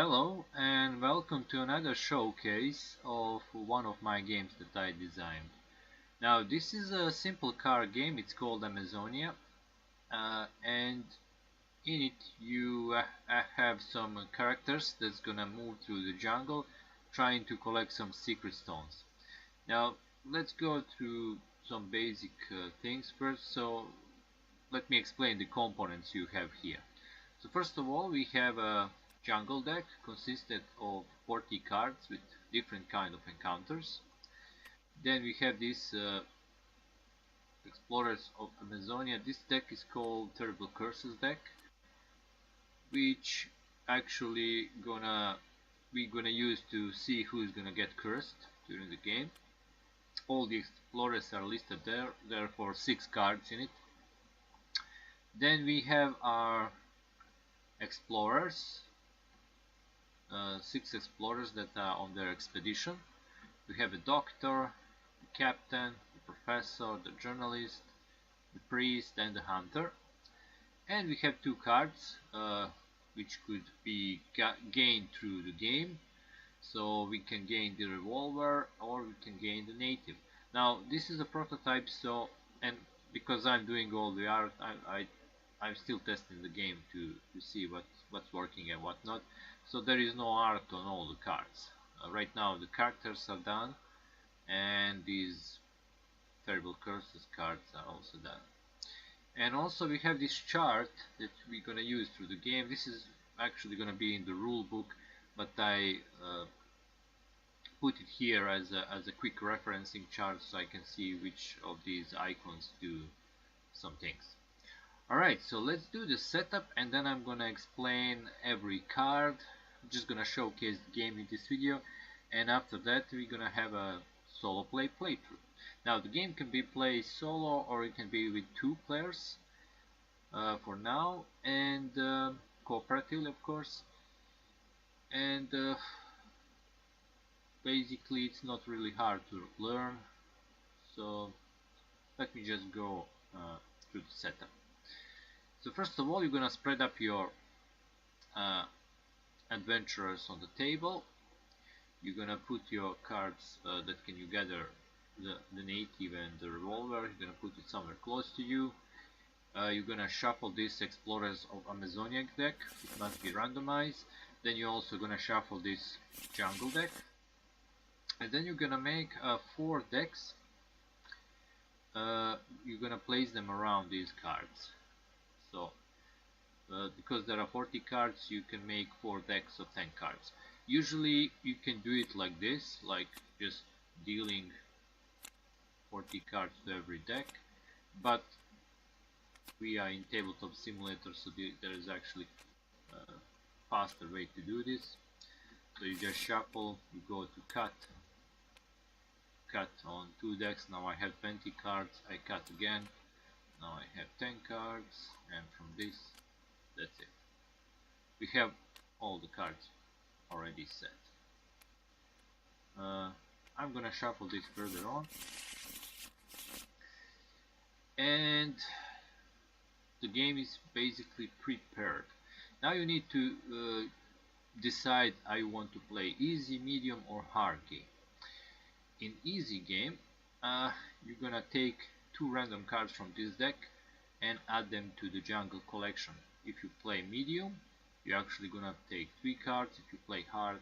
Hello and welcome to another showcase of one of my games that I designed. Now this is a simple car game, it's called Amazonia, and in it you have some characters that's gonna move through the jungle trying to collect some secret stones. Now let's go through some basic things first. So let me explain the components you have here. So first of all, we have a jungle deck consisted of 40 cards with different kind of encounters. Then we have this Explorers of Amazonia. This deck is called Terrible Curses deck, which actually we're gonna use to see who's gonna get cursed during the game. All the explorers are listed there. There are 6 cards in it. Then we have our explorers, 6 explorers that are on their expedition. We have a doctor, the captain, the professor, the journalist, the priest, and the hunter. And we have 2 cards which could be gained through the game. So we can gain the revolver or we can gain the native. Now this is a prototype, so and because I'm doing all the art, I'm still testing the game to see what's working and what not. So there is no art on all the cards. Right now the characters are done and these terrible curses cards are also done. And also we have this chart that we're gonna use through the game. This is actually gonna be in the rule book, but I put it here as a quick referencing chart so I can see which of these icons do some things. Alright, so let's do the setup and then I'm gonna explain every card. I'm just gonna showcase the game in this video, and after that we're gonna have a solo playthrough. Now the game can be played solo or it can be with 2 players for now, and cooperatively of course. And basically it's not really hard to learn, so let me just go through the setup. So first of all, you're gonna spread up your adventurers on the table. You're gonna put your cards that can you gather the native and the revolver. You're gonna put it somewhere close to you. You're gonna shuffle this Explorers of Amazonia deck. It must be randomized. Then you're also gonna shuffle this jungle deck, and then you're gonna make 4 decks. You're gonna place them around these cards. So because there are 40 cards, you can make 4 decks of 10 cards. Usually you can do it like this, like just dealing 40 cards to every deck, but we are in Tabletop Simulator, so there is actually a faster way to do this. So you just shuffle, you go to cut on 2 decks. Now I have 20 cards, I cut again. Now I have 10 cards, and from this, that's it. We have all the cards already set. I'm gonna shuffle this further on, and the game is basically prepared. Now you need to decide how you want to play: easy, medium, or hard game. In easy game, you're gonna take 2 random cards from this deck and add them to the jungle collection. If you play medium, you're actually gonna take 3 cards. If you play hard,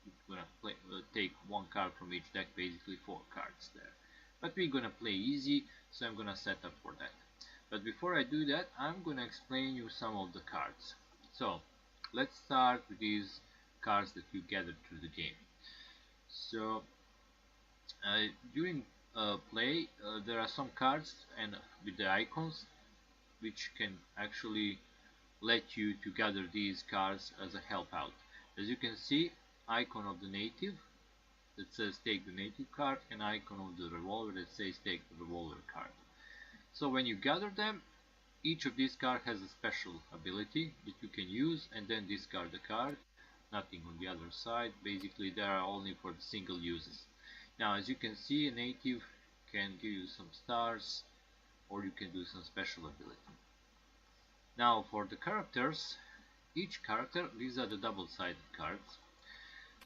you're gonna take 1 card from each deck, basically 4 cards there. But we're gonna play easy, so I'm gonna set up for that. But before I do that, I'm gonna explain you some of the cards. So let's start with these cards that you gathered through the game. So during play, there are some cards and with the icons which can actually let you to gather these cards as a help out. As you can see, icon of the native that says take the native card, and icon of the revolver that says take the revolver card. So when you gather them, each of these cards has a special ability that you can use and then discard the card. Nothing on the other side. Basically they are only for the single uses. Now as you can see, a native can give you some stars, or you can do some special ability. Now for the characters, each character, these are the double-sided cards.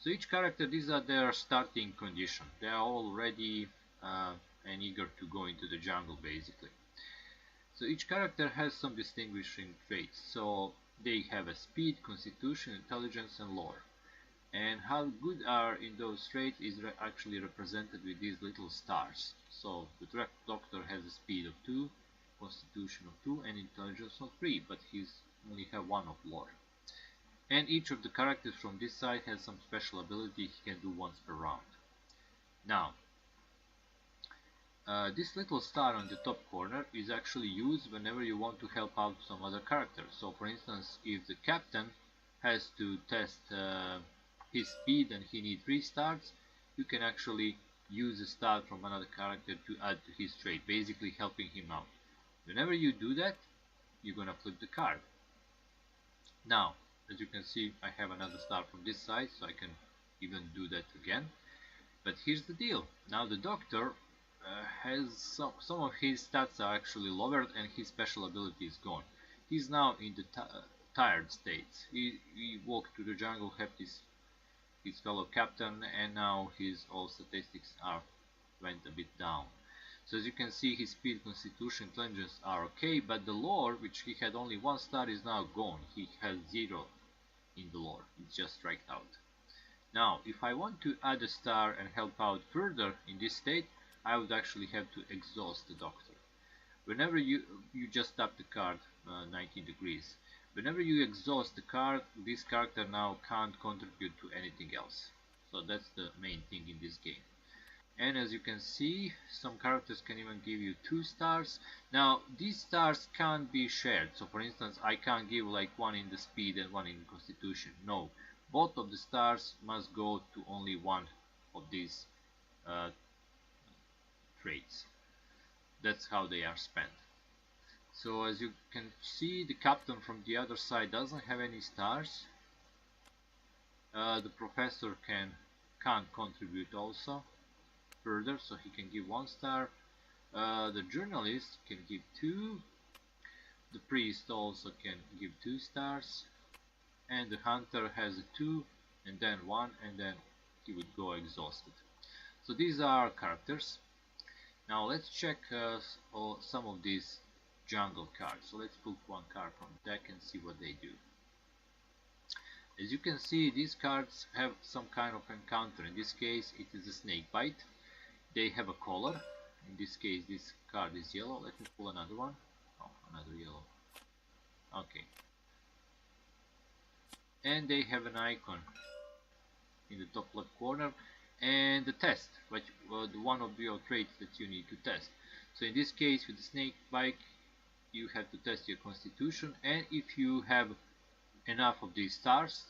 So each character, these are their starting condition. They are all ready and eager to go into the jungle basically. So each character has some distinguishing traits. So they have a speed, constitution, intelligence and lore. And how good are in those traits is actually represented with these little stars. So the doctor has a speed of 2, constitution of 2 and intelligence of 3, but he's only have 1 of lore. And each of the characters from this side has some special ability he can do once per round. Now, this little star on the top corner is actually used whenever you want to help out some other character. So for instance, if the captain has to test his speed and he needs 3 stars, you can actually use a star from another character to add to his trait, basically helping him out. Whenever you do that, you're gonna flip the card. Now, as you can see, I have another star from this side, so I can even do that again. But here's the deal. Now the doctor has some of his stats are actually lowered and his special ability is gone. He's now in the tired state. He walked to the jungle, helped his fellow captain, and now his all statistics went a bit down. So as you can see, his speed, constitution, intelligence are okay, but the lore, which he had only 1 star, is now gone. He has 0 in the lore. It's just striked out. Now, if I want to add a star and help out further in this state, I would actually have to exhaust the doctor. Whenever you just tap the card 90 degrees. Whenever you exhaust the card, this character now can't contribute to anything else. So that's the main thing in this game. And as you can see, some characters can even give you 2 stars. Now, these stars can't be shared. So for instance, I can't give like 1 in the speed and 1 in the constitution. No, both of the stars must go to only one of these traits. That's how they are spent. So as you can see, the captain from the other side doesn't have any stars. The professor can't contribute also further, so he can give 1 star. The journalist can give 2. The priest also can give 2 stars. And the hunter has a 2 and then 1, and then he would go exhausted. So these are characters. Now let's check some of these jungle cards. So let's pull 1 card from the deck and see what they do. As you can see, these cards have some kind of encounter. In this case, it is a snake bite. They have a color. In this case, this card is yellow. Let me pull another one. Oh, another yellow. Okay. And they have an icon in the top left corner and the test, one of your traits that you need to test. So in this case, with the snake bite, you have to test your constitution, and if you have enough of these stars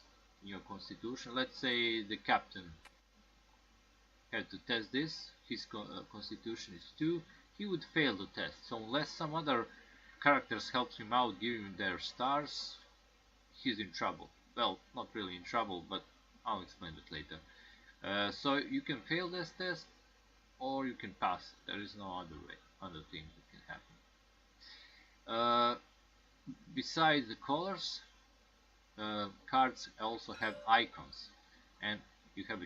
in your constitution, let's say the captain had to test this, his constitution is 2, he would fail the test. So unless some other characters help him out, give him their stars, he's in trouble. Well, not really in trouble, but I'll explain it later. So you can fail this test or you can pass. There is no other way, other thing that can happen. Besides the colors, cards also have icons, and you have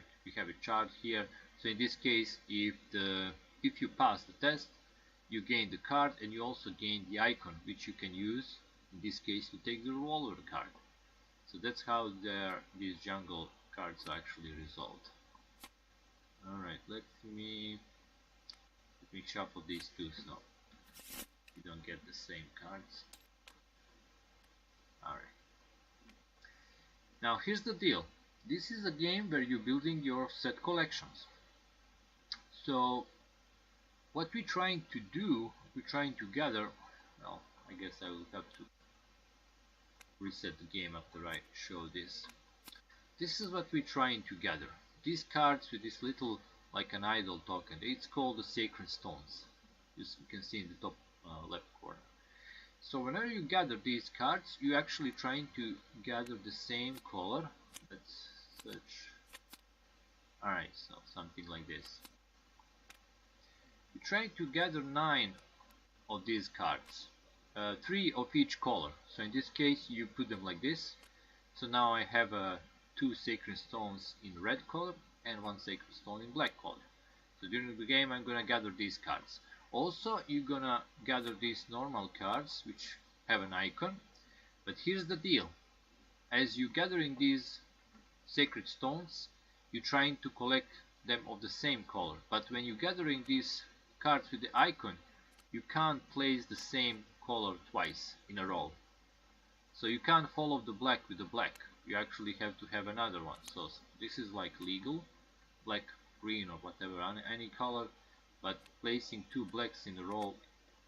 a chart here. So in this case, if you pass the test, you gain the card, and you also gain the icon, which you can use. In this case, you take the revolver card. So that's how these jungle cards are actually resolved. Alright, let me shuffle these 2 so you don't get the same cards. Alright. Now here's the deal. This is a game where you're building your set collections. So what we're trying to do, we're trying to gather, well, I guess I will have to reset the game after I show this. This is what we're trying to gather. These cards with this little, like an idol token, it's called the sacred stones. As you can see in the top left corner. So whenever you gather these cards, you're actually trying to gather the same color. Let's search. Alright, so something like this. You're trying to gather 9 of these cards. 3 of each color. So in this case, you put them like this. So now I have two sacred stones in red color and one sacred stone in black color. So during the game I'm gonna gather these cards. Also you're gonna gather these normal cards which have an icon, but here's the deal. As you gathering these sacred stones, you're trying to collect them of the same color, but when you're gathering these cards with the icon, you can't place the same color twice in a row. So you can't follow the black with the black, you actually have to have another one. So this is like legal, black, green or whatever, any color, but placing two blacks in a row,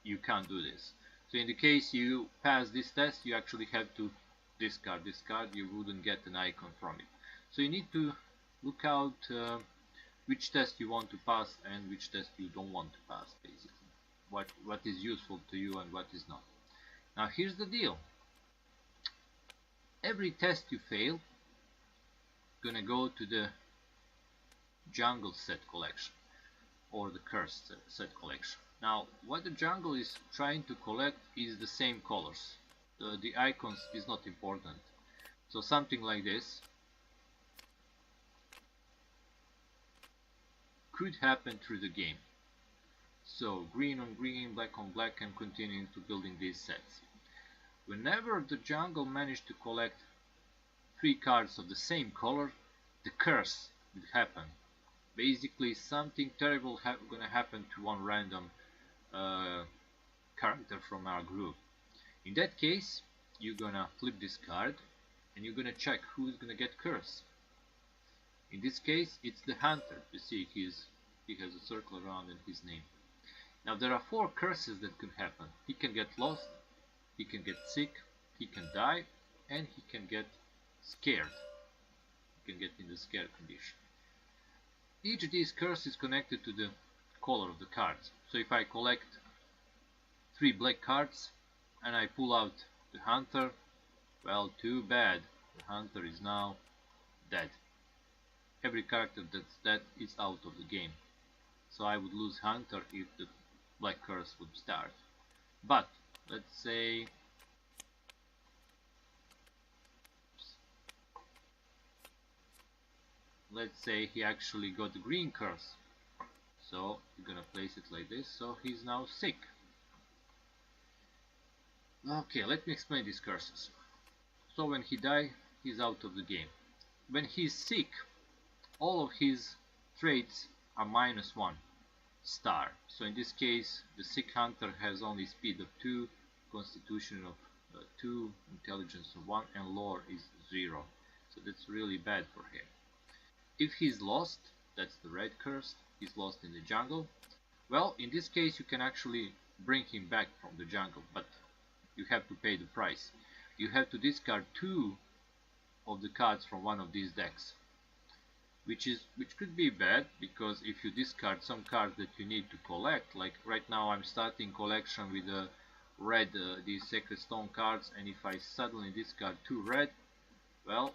you can't do this. So in the case you pass this test, you actually have to discard this card, you wouldn't get an icon from it. So you need to look out which test you want to pass and which test you don't want to pass, basically. What is useful to you and what is not. Now here's the deal. Every test you fail, gonna go to the jungle set collection or the cursed set collection. Now what the jungle is trying to collect is the same colors. The icons is not important. So something like this could happen through the game. So green on green, black on black, and continuing to building these sets. Whenever the jungle managed to collect 3 cards of the same color, the curse will happen. Basically something terrible gonna happen to one random character from our group. In that case, you're gonna flip this card and you're gonna check who's gonna get cursed. In this case, it's the hunter. You see he has a circle around in his name. Now there are 4 curses that could happen. He can get lost, he can get sick, he can die, and he can get scared. He can get in the scared condition. Each of these curses is connected to the color of the cards. So if I collect 3 black cards and I pull out the hunter, well, too bad. The hunter is now dead. Every character that's dead is out of the game. So I would lose hunter if the black curse would start. But let's say he actually got the green curse. So we're gonna place it like this. So he's now sick. Okay, let me explain these curses. So when he dies, he's out of the game. When he's sick, all of his traits are -1 star. So in this case, the sick hunter has only speed of 2, constitution of 2, intelligence of 1, and lore is 0. So that's really bad for him. If he's lost, that's the red curse, he's lost in the jungle. Well, in this case you can actually bring him back from the jungle, but you have to pay the price. You have to discard 2 of the cards from one of these decks, which could be bad, because if you discard some cards that you need to collect, like right now I'm starting collection with red, these sacred stone cards, and if I suddenly discard 2 red, well,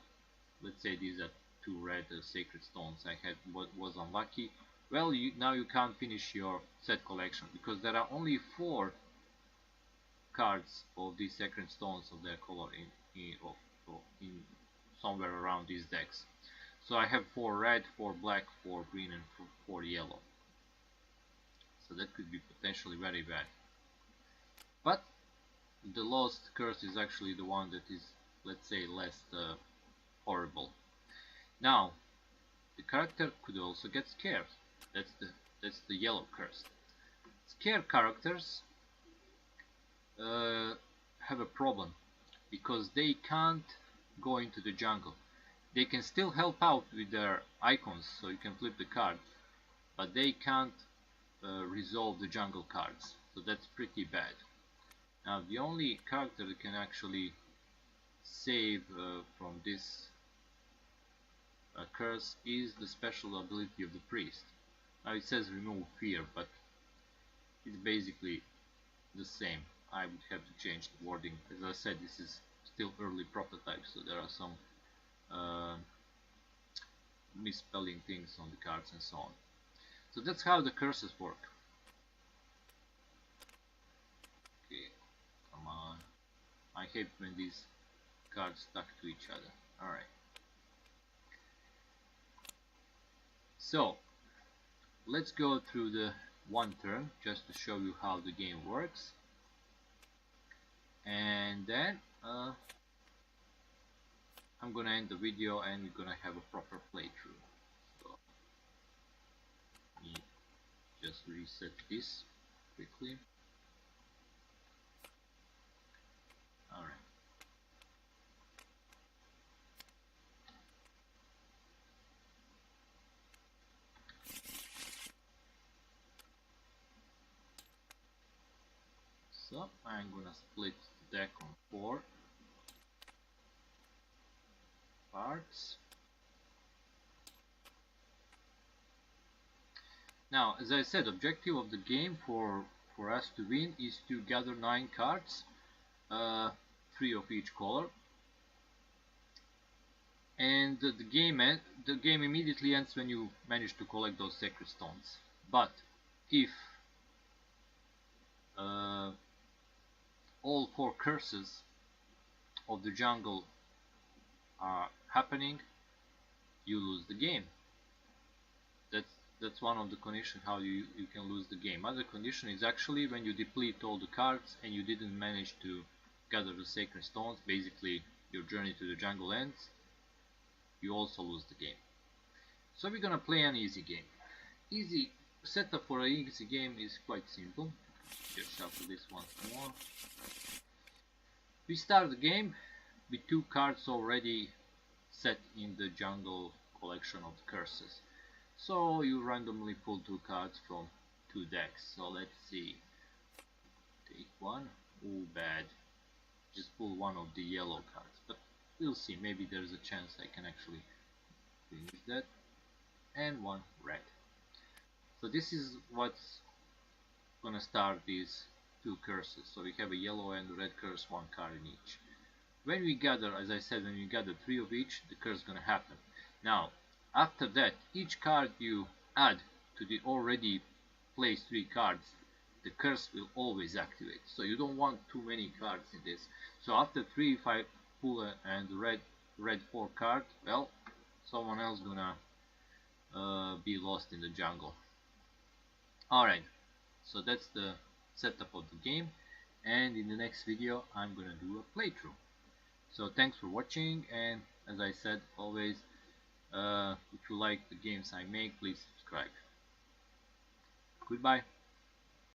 let's say these are 2 red sacred stones I had, was unlucky. Well, now you can't finish your set collection, because there are only 4 cards of these sacred stones of their color in somewhere around these decks. So I have 4 red, 4 black, 4 green, and 4 yellow. So that could be potentially very bad. But the lost curse is actually the one that is, let's say, less horrible. Now, the character could also get scared. That's the yellow curse. Scared characters have a problem, because they can't go into the jungle. They can still help out with their icons, so you can flip the card, but they can't resolve the jungle cards. So that's pretty bad. Now the only character that can actually save from this curse is the special ability of the priest. Now it says remove fear, but it's basically the same. I would have to change the wording. As I said, this is still early prototype, so there are some misspelling things on the cards and so on. So that's how the curses work. Okay, come on. I hate when these cards stuck to each other. Alright, so let's go through the one turn just to show you how the game works, and then I'm gonna end the video and we're gonna have a proper playthrough. So let me just reset this quickly. Alright. So I'm gonna split the deck on 4 parts. Now, as I said, objective of the game for us to win is to gather 9 cards, 3 of each color, and the game immediately ends when you manage to collect those sacred stones. But if all 4 curses of the jungle are happening, you lose the game. That's one of the conditions how you can lose the game. Other condition is actually when you deplete all the cards and you didn't manage to gather the sacred stones, basically your journey to the jungle ends, you also lose the game. So we're gonna play an easy game. Easy setup for an easy game is quite simple. Just shuffle this once more. We start the game with 2 cards already set in the jungle collection of curses. So you randomly pull 2 cards from 2 decks. So let's see. Take one. Oh, bad. Just pull one of the yellow cards. But we'll see. Maybe there's a chance I can actually finish that. And one red. So this is what's gonna start these 2 curses. So we have a yellow and red curse, 1 card in each. When we gather, as I said, when we gather 3 of each, the curse is gonna happen. Now, after that, each card you add to the already placed 3 cards, the curse will always activate. So you don't want too many cards in this. So after 3, if I pull and red 4 card, well, someone else gonna be lost in the jungle. Alright, so that's the setup of the game, and in the next video I'm gonna do a playthrough. So thanks for watching, and as I said always, if you like the games I make, please subscribe. Goodbye.